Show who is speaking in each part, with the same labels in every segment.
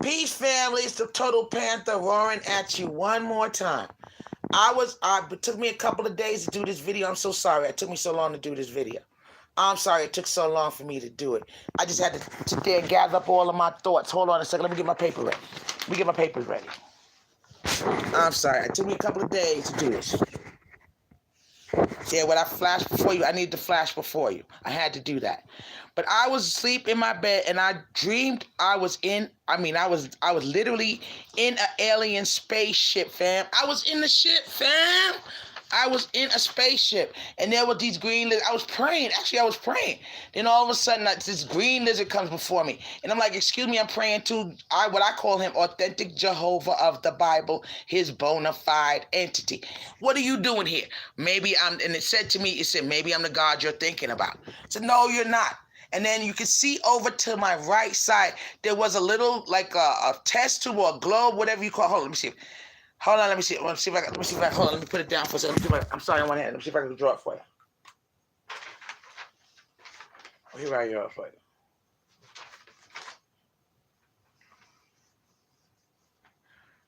Speaker 1: Peace, family. It's the Total Panther roaring at you one more time. It took me a couple of days to do this video. I'm so sorry. It took me so long to do this video. I'm sorry it took so long for me to do it. I just had to sit there and gather up all of my thoughts. Hold on a second. Let me get my paper ready. Let me get my papers ready. I'm sorry. It took me a couple of days to do this. Yeah, when I flashed before you, I needed to flash before you. I had to do that. But I was asleep in my bed and I dreamed I was literally in an alien spaceship, fam. I was in the ship, fam. I was in a spaceship, and there were these green lizards. I was praying. Actually, I was praying. Then all of a sudden, this green lizard comes before me, and I'm like, "Excuse me, I'm praying to what I call him, authentic Jehovah of the Bible, his bona fide entity. What are you doing here? Maybe I'm." And it said, "Maybe I'm the God you're thinking about." I said, "No, you're not." And then you can see over to my right side, there was a little, like a test tube or a globe, whatever you call it. Hold on, let me see. Hold on, let me see. Hold on, let me put it down for a second. I'm sorry, on one hand. Let me see if I can draw it for you. Here I go for you.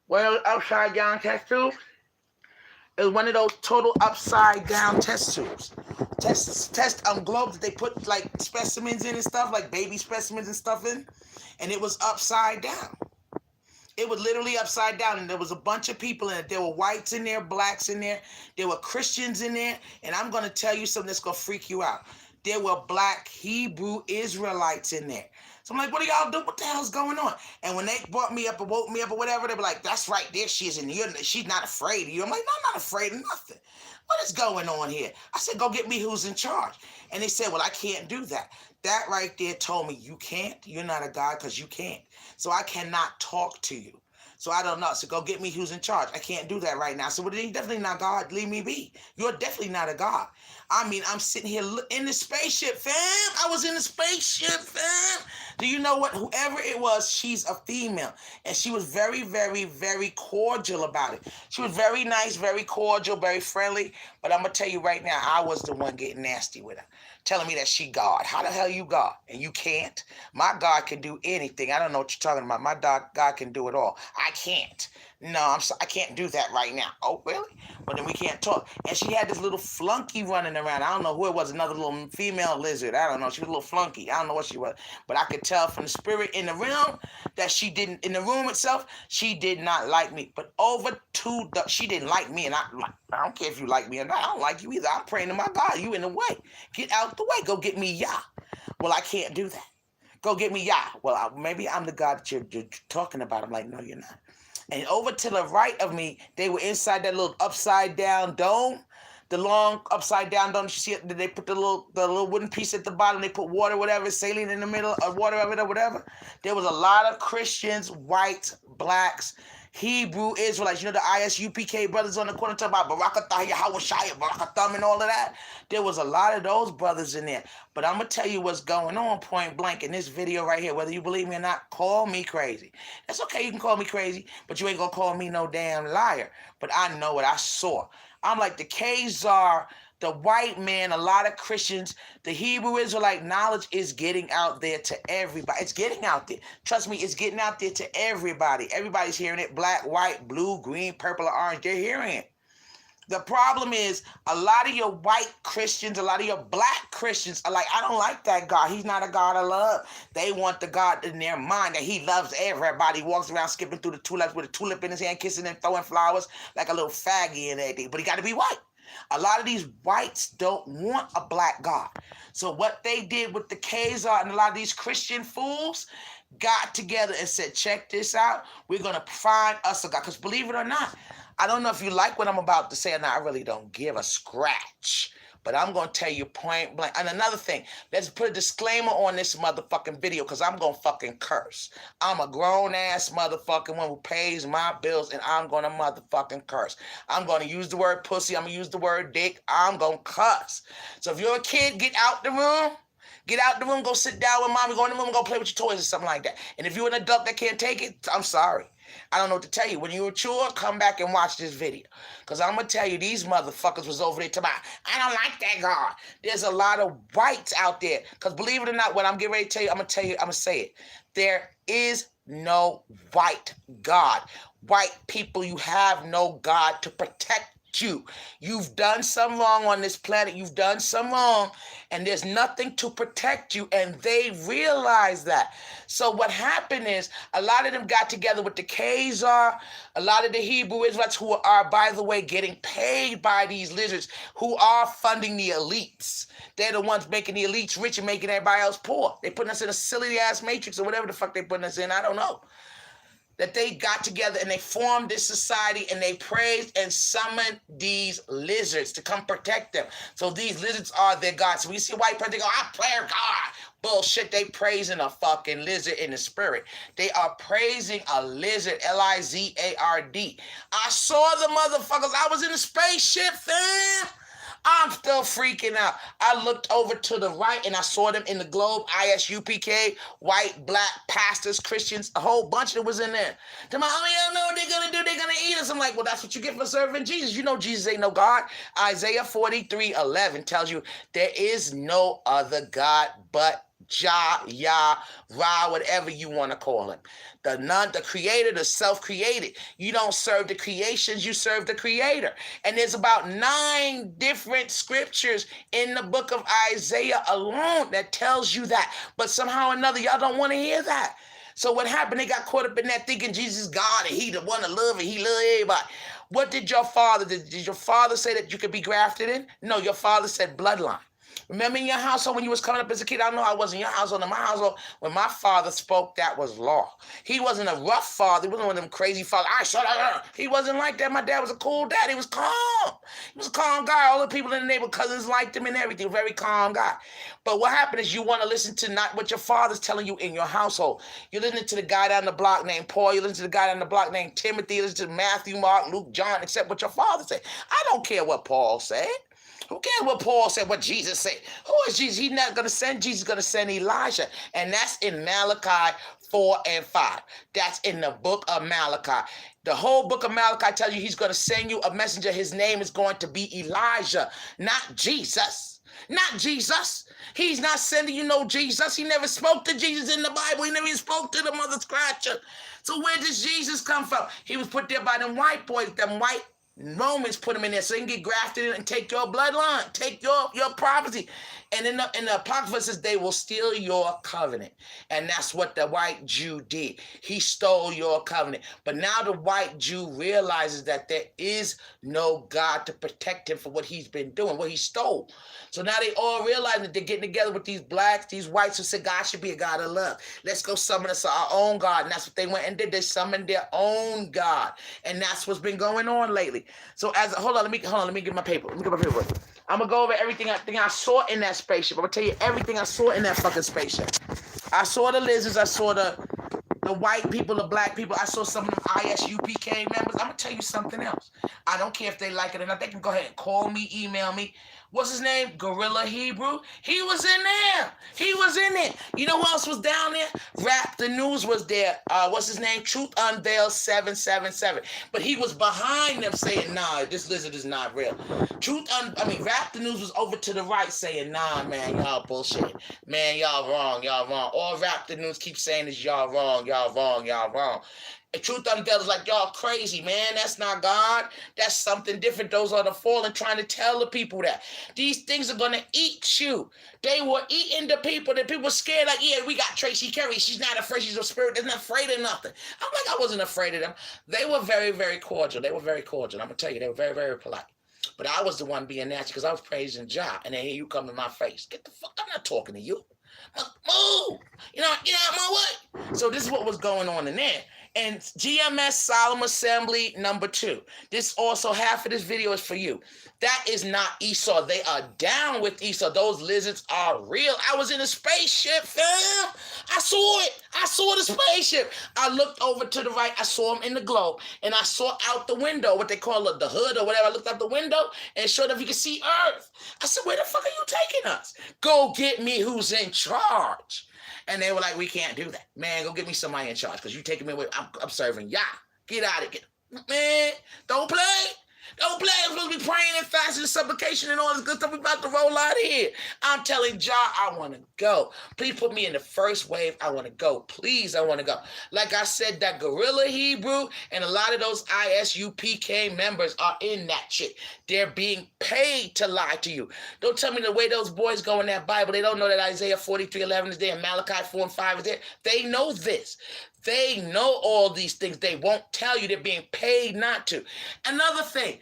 Speaker 1: Well, upside down test tubes. It was one of those total upside down test tubes. Test globes that they put like specimens in and stuff, like baby specimens and stuff in. And it was upside down. It was literally upside down, and there was a bunch of people in it. There were whites in there, blacks in there. There were Christians in there, and I'm going to tell you something that's going to freak you out. There were black Hebrew Israelites in there. So I'm like, what are y'all doing? What the hell's going on? And when they brought me up or woke me up or whatever, they were like, that's right, there she is, and she's not afraid of you. I'm like, no, I'm not afraid of nothing. What is going on here? I said, go get me who's in charge. And they said, well, I can't do that. That right there told me you can't. You're not a God because you can't. So I cannot talk to you. So I don't know. So go get me who's in charge. I can't do that right now. So well, you're definitely not God. Leave me be. You're definitely not a God. I mean, I'm sitting here in the spaceship, fam. I was in the spaceship, fam. Do you know what? Whoever it was, she's a female. And she was very, very, very cordial about it. She was very nice, very cordial, very friendly. But I'm going to tell you right now, I was the one getting nasty with her. Telling me that she God. How the hell you God? And you can't? My God can do anything. I don't know what you're talking about. My God can do it all. I can't. No, I can't do that right now. Oh, really? Well, then we can't talk. And she had this little flunky running around. I don't know who it was. Another little female lizard. I don't know. She was a little flunky. I don't know what she was. But I could tell from the spirit in the realm that she didn't, in the room itself, she did not like me. But she didn't like me. And I don't care if you like me or not. I don't like you either. I'm praying to my God. You in the way. Get out the way. Go get me Yah. Well, I can't do that. Go get me Yah. Well, maybe I'm the God that you're talking about. I'm like, no, you're not. And over to the right of me, they were inside that little upside down dome, the long upside down dome. You see it? They put the little wooden piece at the bottom. They put water, whatever, saline in the middle, or water of it, or whatever. There was a lot of Christians, whites, blacks, Hebrew Israelites. You know the ISUPK brothers on the corner talking about Barakatah, Yahawashaya, Barakatham, and all of that. There was a lot of those brothers in there. But I'm going to tell you what's going on point blank in this video right here. Whether you believe me or not, call me crazy. That's okay. You can call me crazy, but you ain't going to call me no damn liar. But I know what I saw. I'm like the Khazar, the white man, a lot of Christians, the Hebrew Israelite knowledge is getting out there to everybody. It's getting out there. Trust me, it's getting out there to everybody. Everybody's hearing it. Black, white, blue, green, purple, or orange. They're hearing it. The problem is a lot of your white Christians, a lot of your black Christians are like, I don't like that God. He's not a God of love. They want the God in their mind that he loves everybody. He walks around skipping through the tulips with a tulip in his hand, kissing and throwing flowers like a little faggy and everything. But he got to be white. A lot of these whites don't want a black God. So what they did with the Khazar and a lot of these Christian fools got together and said, check this out. We're going to find us a God. Because believe it or not, I don't know if you like what I'm about to say or not. I really don't give a scratch. But I'm going to tell you point blank. And another thing, let's put a disclaimer on this motherfucking video because I'm going to fucking curse. I'm a grown-ass motherfucking one who pays my bills, and I'm going to motherfucking curse. I'm going to use the word pussy. I'm going to use the word dick. I'm going to cuss. So if you're a kid, get out the room. Get out the room, go sit down with mommy, go in the room, go play with your toys or something like that. And if you're an adult that can't take it, I'm sorry. I don't know what to tell you. When you're mature, come back and watch this video. Because I'm going to tell you, these motherfuckers was over there talking about, I don't like that God. There's a lot of whites out there. Because believe it or not, what I'm getting ready to tell you, I'm going to say it. There is no white God. White people, you have no God to protect you. You've done some wrong on this planet. You've done some wrong, and there's nothing to protect you. And they realize that. So what happened is a lot of them got together with the Khazar, a lot of the Hebrew Israelites who are, by the way, getting paid by these lizards who are funding the elites. They're the ones making the elites rich and making everybody else poor. They putting us in a silly ass matrix or whatever the fuck they putting us in. I don't know. That they got together and they formed this society and they praised and summoned these lizards to come protect them. So these lizards are their gods. So we see white people, they go, I pray God. Bullshit, they praising a fucking lizard in the spirit. They are praising a lizard, Lizard. I saw the motherfuckers. I was in the spaceship, fam. I'm still freaking out. I looked over to the right and I saw them in the globe, ISUPK, white, black, pastors, Christians, a whole bunch that was in there. They're like, oh, yeah, I know what they're going to do. They're going to eat us. I'm like, well, that's what you get for serving Jesus. You know Jesus ain't no God. Isaiah 43:11 tells you there is no other God but Jah, Yah, Ra, whatever you want to call him. The creator, the self-created. You don't serve the creations, you serve the creator. And there's about 9 different scriptures in the book of Isaiah alone that tells you that. But somehow or another, y'all don't want to hear that. So what happened? They got caught up in that thinking Jesus is God and he the one to love and he love everybody. What did your father do? Did your father say that you could be grafted in? No, your father said bloodline. Remember in your household when you was coming up as a kid? I know I was in your household. In my household, when my father spoke, that was law. He wasn't a rough father. He wasn't one of them crazy fathers. He wasn't like that. My dad was a cool dad. He was calm. He was a calm guy. All the people in the neighborhood, cousins liked him and everything. Very calm guy. But what happened is you want to listen to not what your father's telling you in your household. You're listening to the guy down the block named Paul. You listen to the guy down the block named Timothy. You listen to Matthew, Mark, Luke, John, except what your father said. I don't care what Paul said. Who cares what Paul said, what Jesus said? Who is Jesus? He's not going to send Jesus, going to send Elijah. And that's in Malachi 4 and 5. That's in the book of Malachi. The whole book of Malachi tells you he's going to send you a messenger. His name is going to be Elijah, not Jesus. Not Jesus. He's not sending you no Jesus. He never spoke to Jesus in the Bible. He never even spoke to the mother scratcher. So where does Jesus come from? He was put there by them white boys, them white Romans put him in there so he can get grafted in and take your bloodline, take your prophecy. And in the Apocrypha says they will steal your covenant. And that's what the white Jew did. He stole your covenant. But now the white Jew realizes that there is no God to protect him for what he's been doing, what he stole. So now they all realize that they're getting together with these blacks, these whites who said God should be a God of love. Let's go summon us our own God. And that's what they went and did. They summoned their own God. And that's what's been going on lately. So hold on, let me get my paper. Let me get my paper. I'm gonna go over everything I saw in that spaceship. I'm gonna tell you everything I saw in that fucking spaceship. I saw the lizards, I saw the white people, the black people, I saw some of them ISUPK members. I'm gonna tell you something else. I don't care if they like it or not. They can go ahead and call me, email me. What's his name? Gorilla Hebrew. He was in there. He was in it. You know who else was down there? Rap the News was there. What's his name? Truth Unveiled 777. But he was behind them saying, nah, this lizard is not real. Rap the News was over to the right saying, nah, man, y'all bullshit. Man, y'all wrong. All Rap the News keeps saying is y'all wrong. Truth Unveiled is like, y'all crazy, man. That's not God. That's something different. Those are the fallen trying to tell the people that. These things are going to eat you. They were eating the people. The people were scared like, yeah, we got Tracy Kerry. She's not afraid. She's a spirit. They're not afraid of nothing. I'm like, I wasn't afraid of them. They were very, very cordial. I'm going to tell you, they were very, very polite. But I was the one being nasty because I was praising Jah. And then here you come in my face. Get the fuck. I'm not talking to you. Move. Get out of my way. So this is what was going on in there. And GMS Solemn Assembly number 2. This also, half of this video is for you. That is not Esau. They are down with Esau. Those lizards are real. I was in a spaceship, fam. I saw it. I saw the spaceship. I looked over to the right. I saw them in the globe. And I saw out the window, what they call it, the hood or whatever. I looked out the window and showed if you could see Earth. I said, where the fuck are you taking us? Go get me who's in charge. And they were like, we can't do that. Man, go get me somebody in charge because you taking me away. I'm serving Yah. Get out of here. Man, don't play. Don't play. I'm supposed to be praying and fasting and supplication and all this good stuff. We about to roll out of here. I'm telling Jah, I want to go. Please put me in the first wave. I want to go. Please, I want to go. Like I said, that Guerrilla Hebrew and a lot of those ISUPK members are in that shit. They're being paid to lie to you. Don't tell me the way those boys go in that Bible, they don't know that Isaiah 43:11 is there and Malachi 4:5 is there. They know this. They know all these things. They won't tell you. They're being paid not to. Another thing,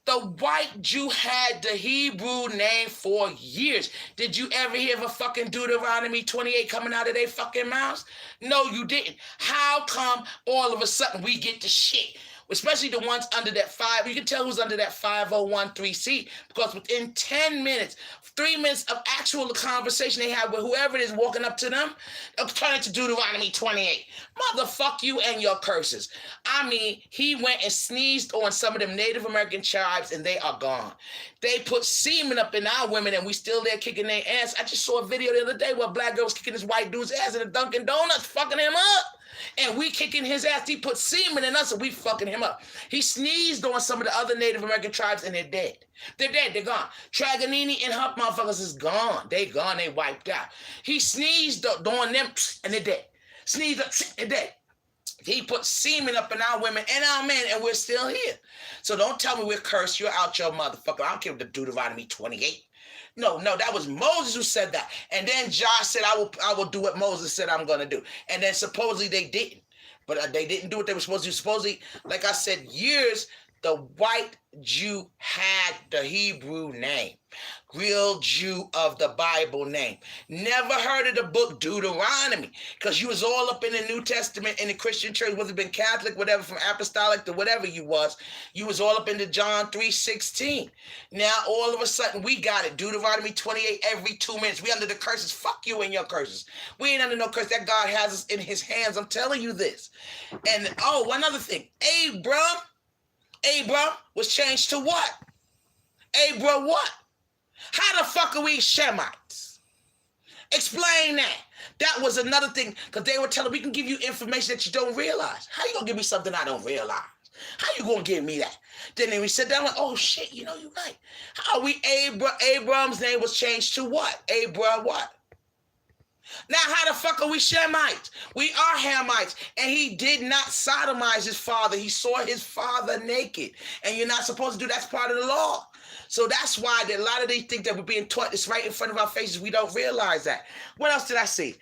Speaker 1: the white Jew had the Hebrew name for years. Did you ever hear of a fucking Deuteronomy 28 coming out of their fucking mouths? No, you didn't. How come all of a sudden we get the shit? Especially the ones under that you can tell who's under that 5013C, because within 10 minutes, 3 minutes of actual conversation they have with whoever it is walking up to them, they'll turn it to Deuteronomy 28. Motherfuck you and your curses. I mean, he went and sneezed on some of them Native American tribes and they are gone. They put semen up in our women and we still there kicking their ass. I just saw a video the other day where a black girl was kicking this white dude's ass in a Dunkin' Donuts, fucking him up. And we kicking his ass. He put semen in us and we fucking him up. He sneezed on some of the other Native American tribes and they're dead. They're dead. They're gone. Traganini and her motherfuckers is gone. They gone. They wiped out. He sneezed on them and they're dead. Sneezed up and dead. He put semen up in our women and our men and we're still here. So don't tell me we're cursed. You're out your motherfucker. I don't care what the Deuteronomy 28. No, that was Moses who said that. And then Josh said, I will do what Moses said I'm going to do. And then supposedly they didn't. But they didn't do what they were supposed to do. Supposedly, like I said, years, the white Jew had the Hebrew name. Real Jew of the Bible name. Never heard of the book Deuteronomy, because you was all up in the New Testament in the Christian church, whether it been Catholic, whatever, from apostolic to whatever you was all up into John 3:16. Now, all of a sudden, we got it. Deuteronomy 28 every 2 minutes. We under the curses. Fuck you and your curses. We ain't under no curse. That God has us in his hands. I'm telling you this. And, one other thing. Abram was changed to what? Abram what? How the fuck are we Shemites? Explain that. That was another thing, because they were telling we can give you information that you don't realize. How you going to give me something I don't realize? How you going to give me that? Then we sit down like, oh shit, you're right. How we Abram's name was changed to what? Abram what? Now, how the fuck are we Shemites? We are Hamites. And he did not sodomize his father. He saw his father naked. And you're not supposed to do that. That's part of the law. So that's why a lot of these things that we're being taught is right in front of our faces. We don't realize that. What else did I see?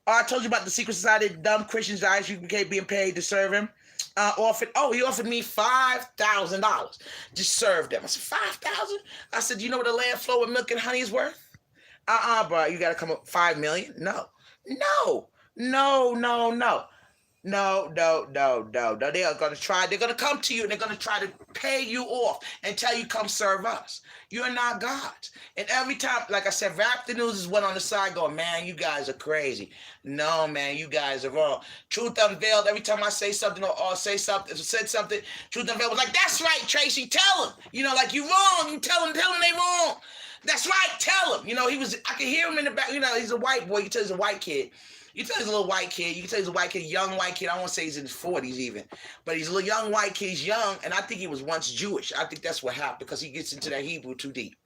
Speaker 1: I told you about the secret society, dumb Christians, ISUPK being paid to serve him. He offered me $5,000. Just serve them. I said, $5,000? I said, do you know what a land flow with milk and honey is worth? Bro, you got to come up $5 million? No. No, they are going to try. They're going to come to you and they're going to try to pay you off and tell you, come serve us. You're not God. And every time, like I said, Rap the News is one on the side going, man, you guys are crazy. No, man, you guys are wrong. Truth Unveiled, every time I say something or said something, Truth Unveiled was like, that's right, Tracy, tell them. Like, you wrong. You tell them they wrong. That's right, tell him. I can hear him in the back. He's a white boy. You tell he's a white kid. You tell he's a little white kid. You can tell he's a white kid, young white kid. I don't want to say he's in his 40s even. But he's a little young white kid. He's young, and I think he was once Jewish. I think that's what happened, because he gets into that Hebrew too deep.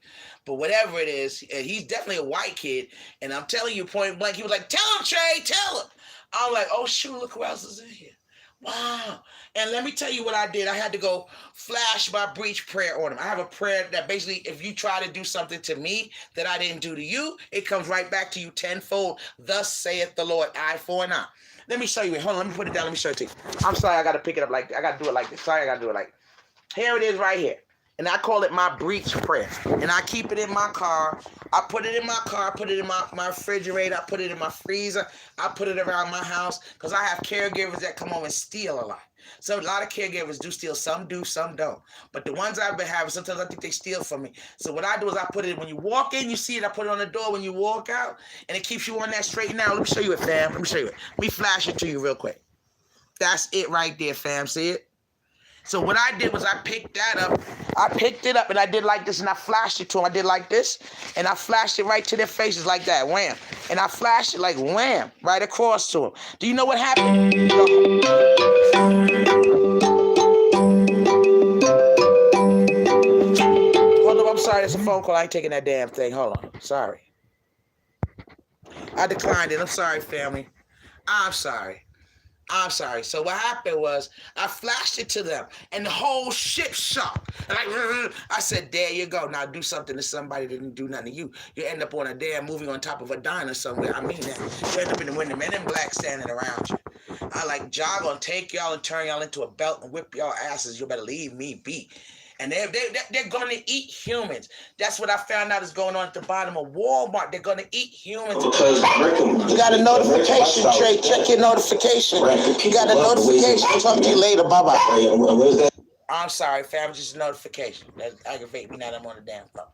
Speaker 1: But whatever it is, he's definitely a white kid. And I'm telling you point blank, he was like, tell him, Trey, tell him. I'm like, oh, shoot, look who else is in here. Wow. And let me tell you what I did. I had to go flash my breach prayer on him. I have a prayer that basically, if you try to do something to me that I didn't do to you, it comes right back to you tenfold. Thus saith the Lord, eye for an eye. Let me show you. Hold on, let me put it down. Let me show it to you. I'm sorry, I got to pick it up like I got to do it like this. Sorry, I got to do it like here it is right here. And I call it my breach prayer. And I keep it in my car. I put it in my car. I put it in my refrigerator. I put it in my freezer. I put it around my house, because I have caregivers that come home and steal a lot. So a lot of caregivers do steal. Some do, some don't. But the ones I've been having, sometimes I think they steal from me. So what I do is I put it, when you walk in, you see it. I put it on the door when you walk out. And it keeps you on that straight and narrow. Let me show you it, fam. Let me show you it. Let me flash it to you real quick. That's it right there, fam. See it? So what I did was I picked that up. I picked it up and I did like this and I flashed it to them. I did like this and I flashed it right to their faces like that. Wham. And I flashed it like wham, right across to them. Do you know what happened? sorry, it's a phone call. I ain't taking that damn thing. Hold on. Sorry. I declined it. I'm sorry, family. I'm sorry. I'm sorry. So what happened was I flashed it to them, and the whole ship shook. Like I said, there you go. Now do something to somebody that didn't do nothing to you. You end up on a damn movie on top of a diner somewhere. I mean that. You end up in the window, men in black standing around you. I like jog on, take y'all and turn y'all into a belt and whip y'all asses. You better leave me be. And they're going to eat humans. That's what I found out is going on at the bottom of Walmart. They're going to eat humans. Because you got a notification, Trey. Check your notification. You got a notification. Talk to you later. Bye-bye. I'm sorry, fam. Just a notification. That aggravates me now that I'm on the damn phone.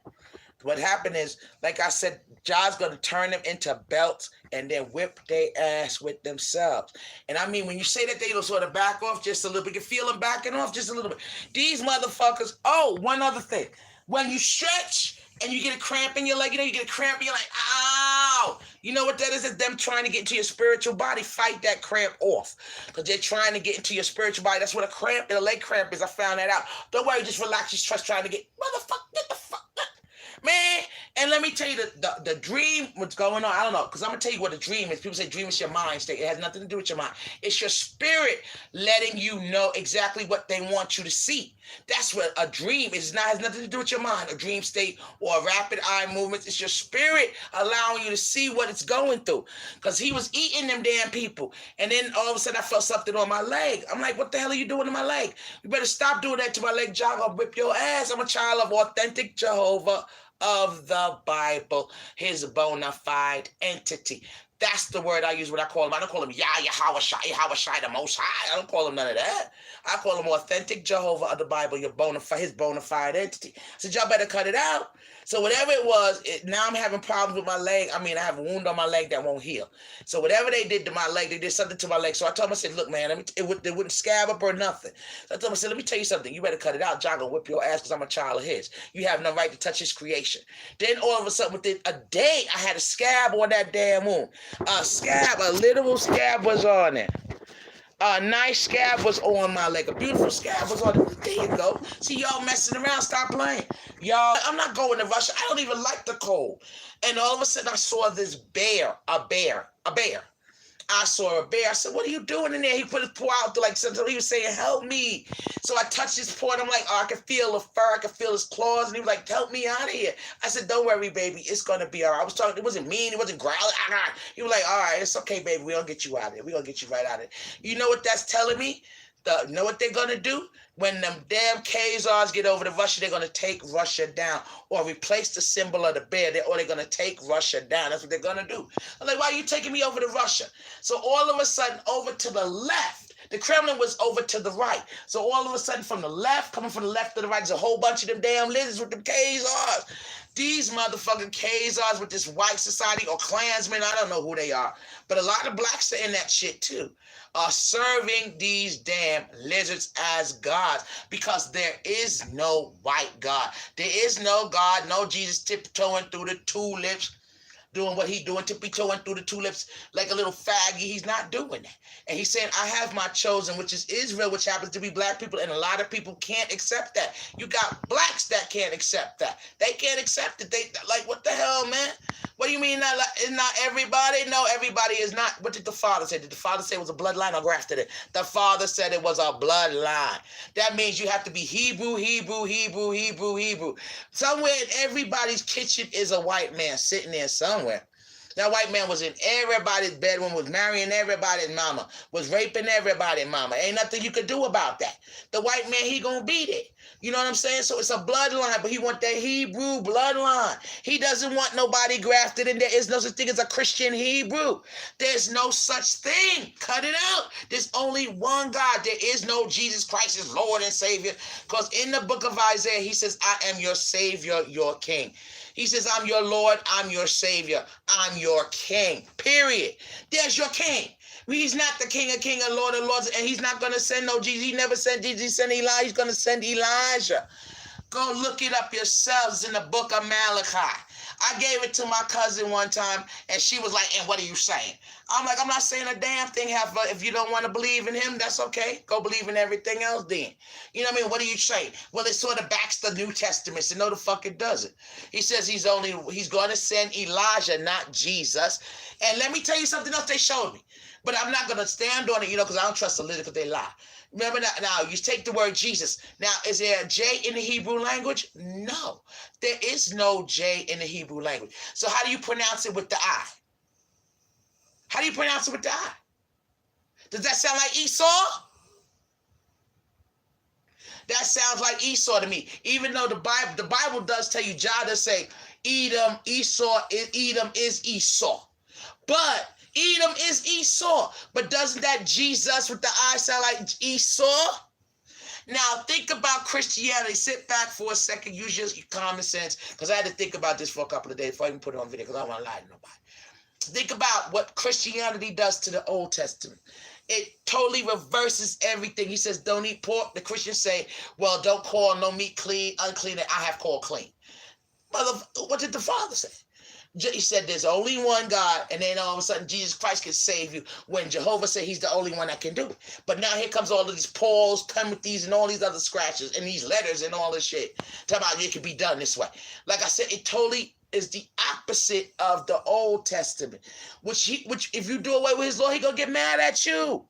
Speaker 1: What happened is, like I said, God's going to turn them into belts and then whip their ass with themselves. And I mean, when you say that they will sort of back off just a little bit, you can feel them backing off just a little bit. These motherfuckers, oh, one other thing. When you stretch and you get a cramp in your leg, you get a cramp and you're like, ow. You know what that is? It's them trying to get into your spiritual body. Fight that cramp off. Because they're trying to get into your spiritual body. That's what a leg cramp is. I found that out. Don't worry, just relax. Just trust trying to get, motherfucker, get the fuck up. Man, and let me tell you the dream, what's going on. I don't know, because I'm going to tell you what a dream is. People say dream is your mind state. It has nothing to do with your mind. It's your spirit letting you know exactly what they want you to see. That's what a dream is. It has nothing to do with your mind, a dream state or a rapid eye movements. It's your spirit allowing you to see what it's going through. Because he was eating them damn people. And then all of a sudden I felt something on my leg. I'm like, what the hell are you doing to my leg? You better stop doing that to my leg, Jog. I'll whip your ass. I'm a child of authentic Jehovah of the Bible, his bona fide entity. That's the word I use when I call him. I don't call him Yahweh Shai, the Most High. I don't call him none of that. I call him authentic Jehovah of the Bible, his bona fide entity. So y'all better cut it out. So whatever it was, now I'm having problems with my leg. I mean, I have a wound on my leg that won't heal. So whatever they did to my leg, they did something to my leg. So I told him, I said, look, man, it wouldn't scab up or nothing. So I told him, I said, let me tell you something. You better cut it out. John gonna whip your ass because I'm a child of his. You have no right to touch his creation. Then all of a sudden, within a day, I had a scab on that damn wound. A literal scab was on it. A nice scab was on my leg. A beautiful scab was on it. There you go. See, y'all messing around. Stop playing. Y'all, I'm not going to Russia. I don't even like the cold. And all of a sudden, I saw this bear. A bear. I saw a bear. I said, what are you doing in there? He put his paw out there like something. He was saying, help me. So I touched his paw and I'm like, oh, I can feel the fur. I can feel his claws. And he was like, help me out of here. I said, don't worry, baby. It's going to be all right. I was talking. It wasn't mean. It wasn't growling. He was like, all right, it's okay, baby. We're going to get you out of there. We're going to get you right out of it. You know what that's telling me? You know what they're going to do? When them damn Khazars get over to Russia, they're going to take Russia down or replace the symbol of the bear, or they're going to take Russia down. That's what they're going to do. I'm like, why are you taking me over to Russia? So all of a sudden, over to the left, the Kremlin was over to the right. So all of a sudden, from the left, coming from the left to the right, there's a whole bunch of them damn lizards with them Khazars. These motherfucking Khazars with this white society or Klansmen, I don't know who they are, but a lot of blacks are in that shit too, are serving these damn lizards as gods because there is no white God. There is no God, no Jesus tiptoeing through the tulips, doing what he's doing, tippy-toeing through the tulips like a little faggy. He's not doing that. And he's saying, I have my chosen, which is Israel, which happens to be black people, and a lot of people can't accept that. You got blacks that can't accept that. They can't accept it. They like, what the hell, man? What do you mean not everybody? No, everybody is not. What did the Father say? Did the Father say it was a bloodline or grafted it? The Father said it was a bloodline. That means you have to be Hebrew. Somewhere in everybody's kitchen is a white man sitting there somewhere. That white man was in everybody's bedroom, was marrying everybody's mama, was raping everybody's mama. Ain't nothing you could do about that. The white man, he gonna beat it. You know what I'm saying? So it's a bloodline, but he want that Hebrew bloodline. He doesn't want nobody grafted in. There is no such thing as a Christian Hebrew. There's no such thing. Cut it out. There's only one God. There is no Jesus Christ as Lord and Savior. Because in the book of Isaiah, he says, I am your Savior, your King. He says, I'm your Lord, I'm your Savior, I'm your King, period. There's your King. He's not the King of Lord of Lords, and he's not going to send no Jesus. He never sent Jesus, he sent Elijah. He's going to send Elijah. Go look it up yourselves in the book of Malachi. I gave it to my cousin one time, and she was like, and what are you saying? I'm like, I'm not saying a damn thing. If you don't want to believe in him, that's okay. Go believe in everything else then. You know what I mean? What are you saying? Well, it sort of backs the New Testament. So no, the fuck it doesn't. He says he's going to send Elijah, not Jesus. And let me tell you something else they showed me. But I'm not going to stand on it, because I don't trust the little because they lie. Remember now, you take the word Jesus. Now, is there a J in the Hebrew language? No. There is no J in the Hebrew language. So how do you pronounce it with the I? How do you pronounce it with the I? Does that sound like Esau? That sounds like Esau to me. Even though the Bible does tell you, Jah does say, Edom is Esau. But Edom is Esau. But doesn't that Jesus with the I sound like Esau? Now, think about Christianity. Sit back for a second. Use your common sense. Because I had to think about this for a couple of days before I even put it on video, because I don't want to lie to nobody. Think about what Christianity does to the Old Testament. It totally reverses everything. He says, don't eat pork. The Christians say, well, don't call no meat clean, unclean, that I have called clean. Mother, what did the Father say? He said there's only one God, and then all of a sudden Jesus Christ can save you when Jehovah said he's the only one that can do it. But now here comes all of these Pauls, Timothy's, and all these other scratches, and these letters and all this shit. Talking about it can be done this way. Like I said, it totally is the opposite of the Old Testament. Which if you do away with his law, he gonna get mad at you.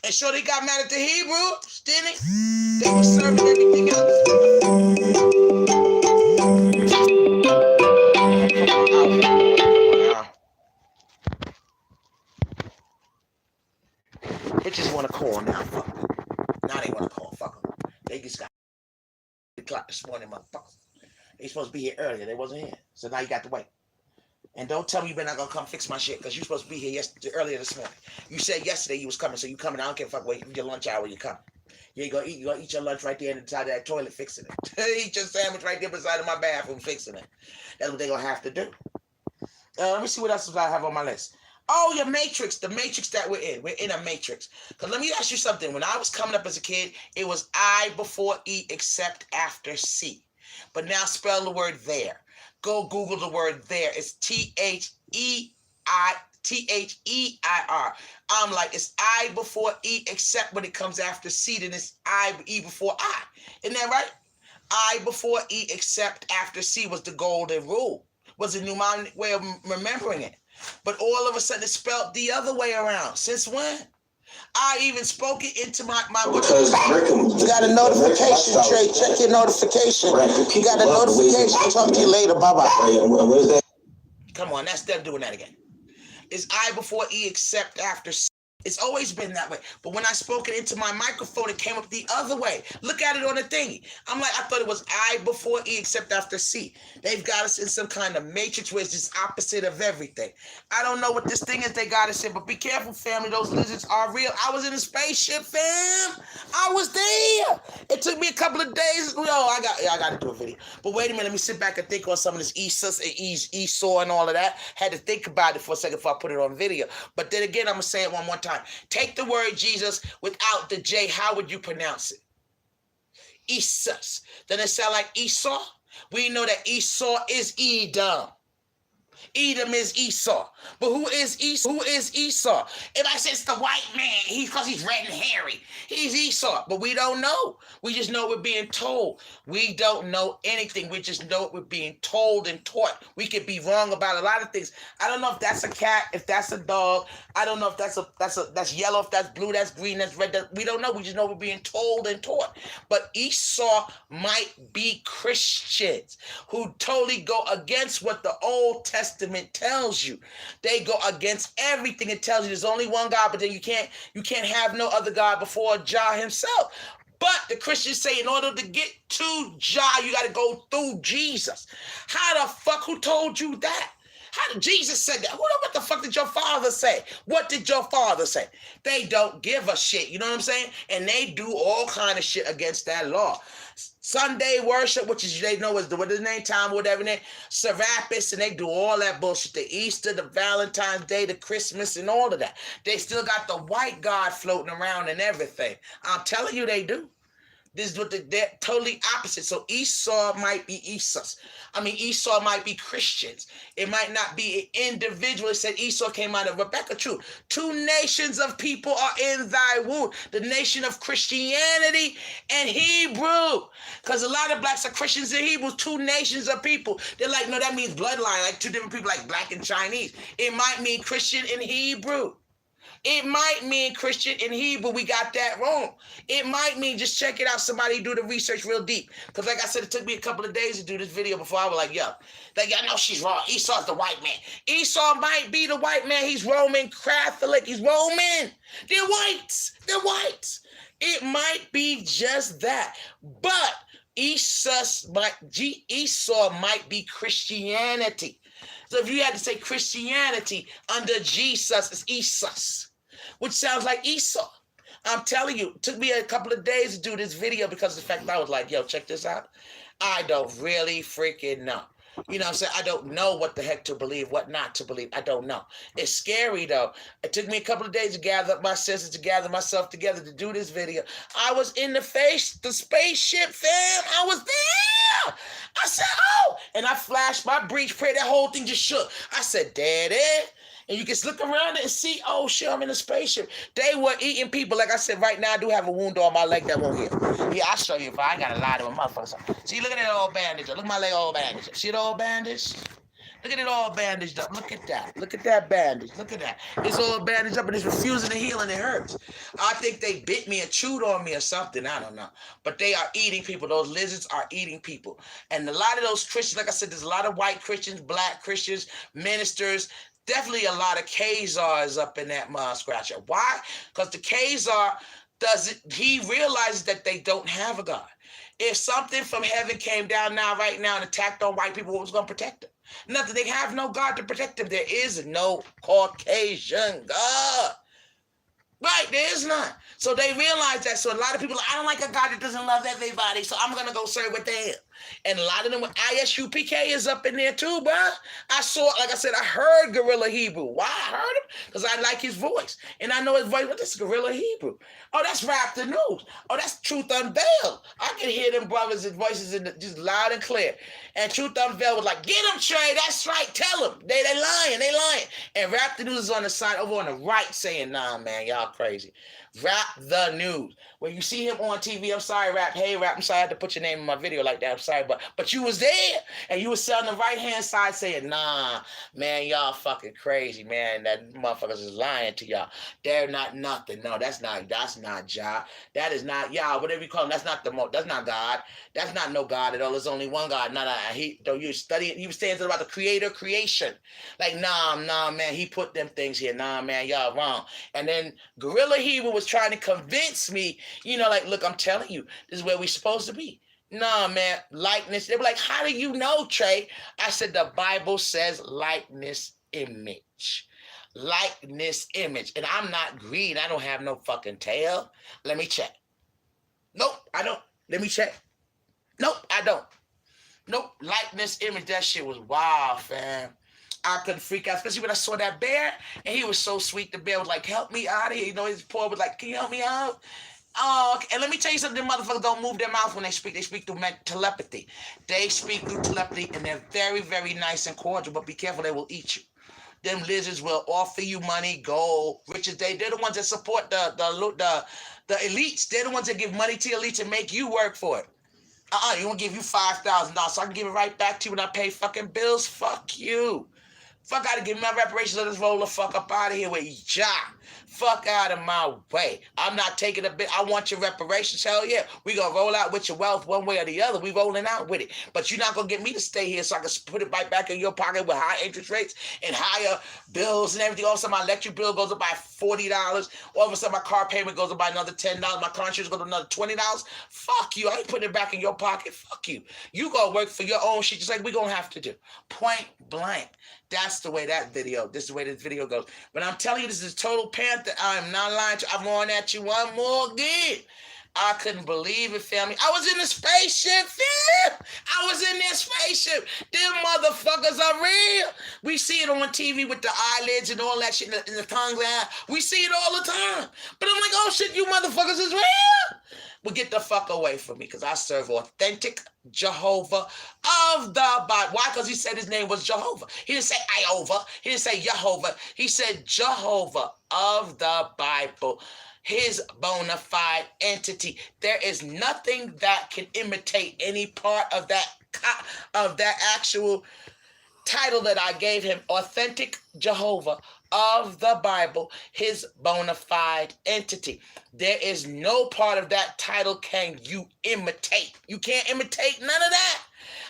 Speaker 1: And sure, they got mad at the Hebrews, didn't he? They were serving everything else. They just want to call now. Fuck them. Now they want to call. Fuck them. They just got the clock this morning, motherfuckers. They supposed to be here earlier. They wasn't here. So now you got to wait. And don't tell me you're not going to come fix my shit, because you're supposed to be here earlier this morning. You said yesterday you was coming, so you coming. I don't care if I wait your lunch hour, you coming. You ain't gonna eat. You gonna eat your lunch right there inside that toilet fixing it. Eat your sandwich right there beside of my bathroom fixing it. That's what they're gonna have to do. Let me see what else I have on my list. Oh, your matrix, the matrix that we're in. We're in a matrix. Because let me ask you something. When I was coming up as a kid, it was I before E except after C. But now spell the word there. Go Google the word there. It's Their. I'm like, it's I before E, except when it comes after C, then it's E before I. Isn't that right? I before E, except after C was the golden rule. Was a mnemonic way of remembering it. But all of a sudden it's spelled the other way around. Since when? I even spoke it into my because you got a notification, Trey. Check your notification. You got a notification. Talk to you later. Bye-bye. Come on, that's them doing that again. It's I before E except after C. It's always been that way. But when I spoke it into my microphone, it came up the other way. Look at it on the thingy. I'm like, I thought it was I before E except after C. They've got us in some kind of matrix where it's just opposite of everything. I don't know what this thing is they got us in, but be careful, family. Those lizards are real. I was in a spaceship, fam. I was there. It took me a couple of days. I got to do a video. But wait a minute. Let me sit back and think on some of this Esau and all of that. Had to think about it for a second before I put it on video. But then again, I'm going to say it one more time. Take the word Jesus without the J. How would you pronounce it? Isus. Doesn't it sound like Esau? We know that Esau is Edom. Edom is Esau. But who is Esau? Who is Esau? If I say it's the white man, because he's red and hairy, he's Esau. But we don't know. We just know we're being told. We don't know anything. We just know we're being told and taught. We could be wrong about a lot of things. I don't know if that's a cat, if that's a dog. I don't know if that's yellow, if that's blue, that's green, that's red. We don't know. We just know we're being told and taught. But Esau might be Christians who totally go against what the Old Testament tells you. They go against everything. It tells you there's only one God, but then you can't have no other God before Jah himself. But the Christians say in order to get to Jah, you got to go through Jesus. How the fuck? Who told you that? How did Jesus say that? What the fuck did your father say? What did your father say? They don't give a shit. You know what I'm saying? And they do all kind of shit against that law. Sunday worship, which is they know is what is the name, time, whatever name, Serapis, and they do all that bullshit. The Easter, the Valentine's Day, the Christmas, and all of that. They still got the white God floating around and everything. I'm telling you, they do. This is what they're totally opposite. So Esau might be Esau might be Christians. It might not be an individual. It said Esau came out of Rebecca. True. Two nations of people are in thy womb. The nation of Christianity and Hebrew. Because a lot of blacks are Christians and Hebrews. Two nations of people. They're like, no, that means bloodline. Like two different people, like black and Chinese. It might mean Christian and Hebrew. It might mean Christian in Hebrew. We got that wrong. It might mean, just check it out. Somebody do the research real deep. Because like I said, it took me a couple of days to do this video before I was like, yo, I know she's wrong. Esau's the white man. Esau might be the white man. He's Roman Catholic. He's Roman. They're whites. They're whites. It might be just that. But Esau might be Christianity. So if you had to say Christianity under Jesus, it's Esau, which sounds like Esau. I'm telling you, it took me a couple of days to do this video because of the fact that I was like, yo, check this out. I don't really freaking know. You know what I'm saying? I don't know what the heck to believe, what not to believe. I don't know. It's scary, though. It took me a couple of days to gather up my senses, to gather myself together to do this video. I was in the spaceship, fam. I was there. I said, oh. And I flashed my breach prayer. That whole thing just shook. I said, Daddy. And you can look around it and see, oh, shit, I'm in a spaceship. They were eating people. Like I said, right now, I do have a wound on my leg that won't heal. Yeah, I'll show you if I got a lot of them motherfuckers. See, look at that old bandage. Look at my leg all bandaged. See it all bandaged? Look at it all bandaged up. Look at that. Look at that bandage. Look at that. It's all bandaged up and it's refusing to heal and it hurts. I think they bit me and chewed on me or something. I don't know. But they are eating people. Those lizards are eating people. And a lot of those Christians, like I said, there's a lot of white Christians, black Christians, ministers. Definitely a lot of Khazars up in that mud scratcher. Why? Because the Khazar he realizes that they don't have a God. If something from heaven came down right now and attacked on white people, what was going to protect them? Nothing. They have no God to protect them. There is no Caucasian God. Right, there is none. So they realize that. So a lot of people, I don't like a God that doesn't love everybody, so I'm going to go serve with them. And a lot of them, ISUPK is up in there too, bro. I saw, like I said, I heard Gorilla Hebrew. Why I heard him? Because I like his voice. And I know his voice. What is Gorilla Hebrew? Oh, that's Rap the News. Oh, that's Truth Unveiled. I can hear them brothers' voices just loud and clear. And Truth Unveiled was like, get him, Trey. That's right. Tell them. They lying. They lying. And Rap the News is on the side over on the right saying, nah, man, y'all crazy. Rap the News. When you see him on TV, I'm sorry, Rap. Hey, Rap, I'm sorry I had to put your name in my video like that. I'm sorry, but you was there, and you was on the right-hand side saying, nah, man, y'all fucking crazy, man. That motherfuckers is lying to y'all. They're not nothing. No, that's not Jah. That is not Yah, whatever you call him. That's not God. That's not no God at all. There's only one God. You study it. He was saying something about the creator, creation. Like, nah, man, he put them things here. Nah, man, y'all wrong. And then Gorilla Hebrew was trying to convince me, like, look, I'm telling you, this is where we're supposed to be. Nah, man, likeness. They were like, how do you know, Trey? I said, the Bible says likeness, image. Likeness, image. And I'm not green. I don't have no fucking tail. Let me check. Nope, I don't. Let me check. Nope, I don't. Nope, likeness, image. That shit was wild, fam. I couldn't freak out, especially when I saw that bear. And he was so sweet. The bear was like, help me out of here. His paw was like, can you help me out? Oh, okay. And let me tell you something, them motherfuckers don't move their mouth when they speak. They speak through telepathy. They speak through telepathy, and they're very, very nice and cordial, but be careful, they will eat you. Them lizards will offer you money, gold, riches. They're the ones that support the elites. They're the ones that give money to elites and make you work for it. You want to give you $5,000 so I can give it right back to you when I pay fucking bills? Fuck you. Fuck out of give me my reparations. Let us roll the fuck up out of here with Jah. Fuck out of my way. I'm not taking a bit. I want your reparations. Hell yeah. We gonna roll out with your wealth one way or the other. We rolling out with it. But you're not gonna get me to stay here so I can put it right back in your pocket with high interest rates and higher bills and everything. All of a sudden my electric bill goes up by $40. All of a sudden my car payment goes up by another $10. My car insurance goes up another $20. Fuck you. I ain't putting it back in your pocket. Fuck you. You gonna work for your own shit just like we gonna have to do. Point blank. That's the way this is the way this video goes. But I'm telling you, this is total panther. I'm not lying to you. I'm going at you one more again. I couldn't believe it, family. I was in a spaceship, fam. I was in that spaceship. Them motherfuckers are real. We see it on TV with the eyelids and all that shit in the tongue. We see it all the time. But I'm like, oh shit, you motherfuckers is real. Well, get the fuck away from me, because I serve authentic Jehovah of the Bible. Why? Because he said his name was Jehovah. He didn't say Iova. He didn't say Jehovah. He said Jehovah of the Bible, his bona fide entity. There is nothing that can imitate any part of that actual title that I gave him, authentic Jehovah of the Bible, his bona fide entity. There is no part of that title can you imitate. You can't imitate none of that.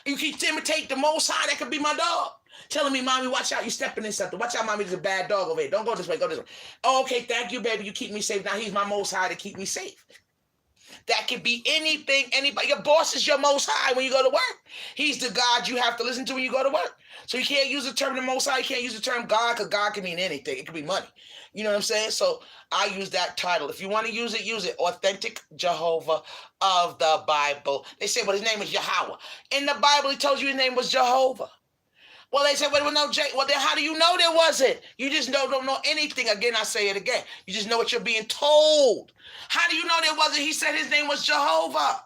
Speaker 1: You can imitate the Most High. That could be my dog telling me, mommy, watch out, you stepping in something. Watch out, mommy, there's a bad dog over here. Don't go this way, go this way. Oh, okay, thank you, baby, you keep me safe. Now he's my Most High to keep me safe. That could be anything, anybody. Your boss is your Most High when you go to work. He's the God you have to listen to when you go to work. So you can't use the term the Most High. You can't use the term God, because God can mean anything. It could be money. You know what I'm saying? So I use that title. If you want to use it, use it. Authentic Jehovah of the Bible. They say, well, his name is Yahweh. In the Bible, he told you his name was Jehovah. Well, they said, well, no, Jay. Well, then how do you know there wasn't? You just don't know anything. Again, I say it again. You just know what you're being told. How do you know there wasn't? He said his name was Jehovah.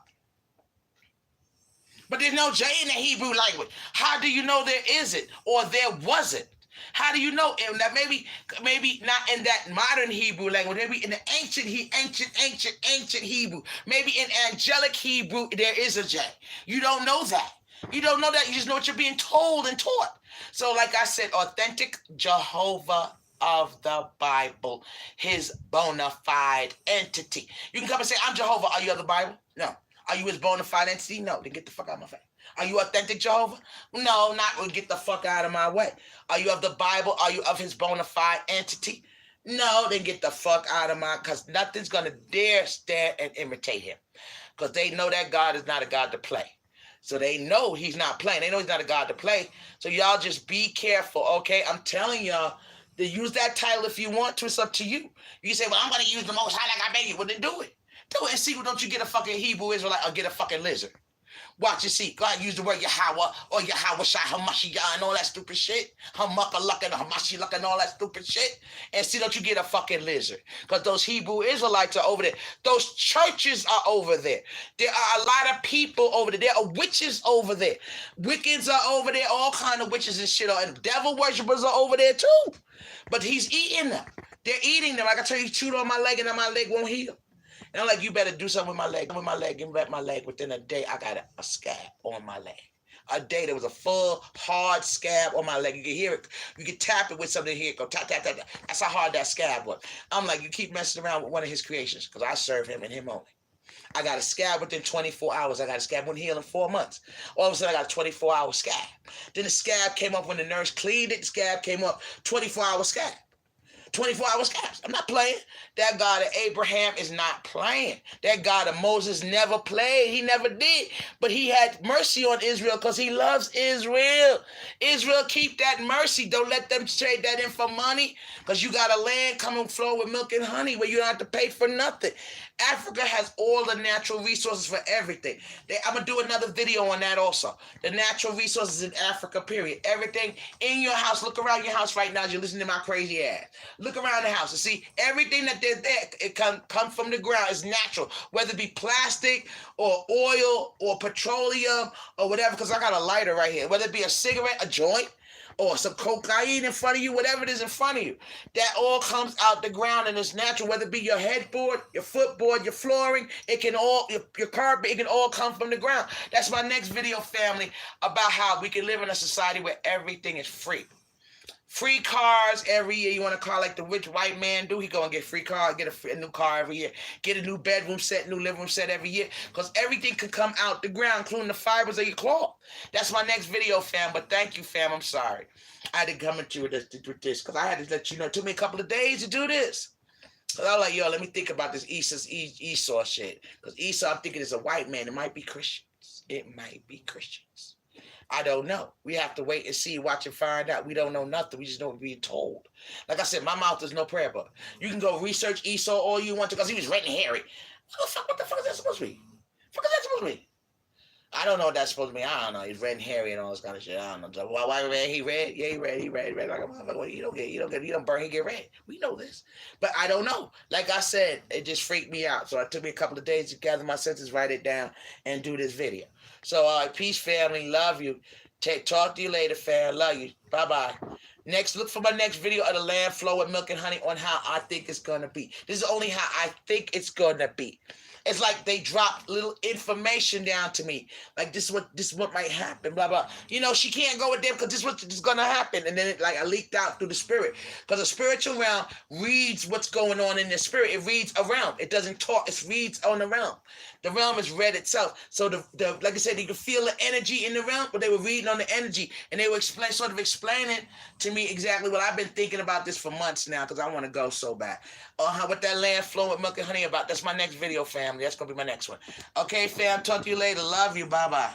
Speaker 1: But there's no J in the Hebrew language. How do you know there isn't or there wasn't? How do you know? And that maybe not in that modern Hebrew language, maybe in the ancient Hebrew, maybe in angelic Hebrew, there is a J. You don't know that. You don't know that. You just know what you're being told and taught. So like I said, authentic Jehovah of the Bible, his bona fide entity. You can come and say, I'm Jehovah. Are you of the Bible? No. Are you his bona fide entity? No. Then get the fuck out of my face. Are you authentic Jehovah? No, not get the fuck out of my way. Are you of the Bible? Are you of his bona fide entity? No, then get the fuck out of my, because nothing's going to dare stare and imitate him. Because they know that God is not a God to play. So they know he's not playing. They know he's not a God to play. So y'all just be careful, okay? I'm telling y'all to use that title if you want to. It's up to you. You say, well, I'm going to use the Most High like I beg you. Well, then do it. Do it and see. Don't you get a fucking Hebrew Israelite or get a fucking lizard. Watch and see. God use the word Yahweh or Yahweh Shai Hamashiach and all that stupid shit. Hamakaluk and Hamashiach and all that stupid shit. And see, don't you get a fucking lizard. Because those Hebrew Israelites are over there. Those churches are over there. There are a lot of people over there. There are witches over there. Wiccans are over there. All kind of witches and shit. And devil worshippers are over there too. But he's eating them. They're eating them. Like I tell you, he chewed on my leg and then my leg won't heal. And I'm like, you better do something with my leg. Give me back my leg. Within a day, I got a scab on my leg. A day, there was a full, hard scab on my leg. You can hear it. You can tap it with something here. Go tap, tap, tap. That's how hard that scab was. I'm like, you keep messing around with one of his creations, because I serve him and him only. I got a scab within 24 hours. I got a scab wouldn't heal in 4 months. All of a sudden, I got a 24-hour scab. Then the scab came up when the nurse cleaned it. The scab came up, 24-hour scab. 24-hour scabs. I'm not playing. That God of Abraham is not playing. That God of Moses never played. He never did. But he had mercy on Israel because he loves Israel. Israel, keep that mercy. Don't let them trade that in for money, because you got a land coming flow with milk and honey where you don't have to pay for nothing. Africa has all the natural resources for everything. I'm going to do another video on that also. The natural resources in Africa, period. Everything in your house. Look around your house right now as you're listening to my crazy ass. Look around the house and see everything that there's there. It come from the ground. It's natural. Whether it be plastic or oil or petroleum or whatever, because I got a lighter right here. Whether it be a cigarette, a joint, or some cocaine in front of you, whatever it is in front of you. That all comes out the ground and it's natural, whether it be your headboard, your footboard, your flooring, it can all, your carpet, it can all come from the ground. That's my next video, family, about how we can live in a society where everything is free. Free cars every year. You want a car like the rich white man do? He go and get free car, get a new car every year. Get a new bedroom set, new living room set every year. Because everything can come out the ground, including the fibers of your cloth. That's my next video, fam. But thank you, fam. I'm sorry. I had to come at you with this because I had to let you know. It took me a couple of days to do this. Because I was like, yo, let me think about this Esau shit. Because Esau, I'm thinking, is a white man. It might be Christians. It might be Christians. I don't know. We have to wait and see, watch and find out. We don't know nothing. We just know we're being told. Like I said, my mouth is no prayer book. You can go research Esau all you want to, because he was red and hairy. What the fuck is that supposed to be? What the fuck is that supposed to be? I don't know what that's supposed to mean. I don't know. He's red and hairy and all this kind of shit. I don't know. Why red? He red? Yeah, he red like a motherfucker. Well, you don't burn. He get red. We know this, but I don't know. Like I said, it just freaked me out. So it took me a couple of days to gather my senses, write it down, and do this video. So, peace, family. Love you. Talk to you later, fam. Love you. Bye bye. Next, look for my next video of the land flow with milk and honey on how I think it's gonna be. This is only how I think it's gonna be. It's like they dropped little information down to me. Like this is what might happen, blah blah. You know, she can't go with them because this is what's gonna happen. And then I leaked out through the spirit. Because the spiritual realm reads what's going on in the spirit. It reads around. It doesn't talk, it reads on the realm. The realm is read itself. So the like I said, you could feel the energy in the realm, but they were reading on the energy and they were explaining to me exactly what I've been thinking about this for months now because I want to go so bad. How what that land flowing with milk and honey about. That's my next video, family. That's gonna be my next one. Okay, fam. Talk to you later. Love you. Bye bye.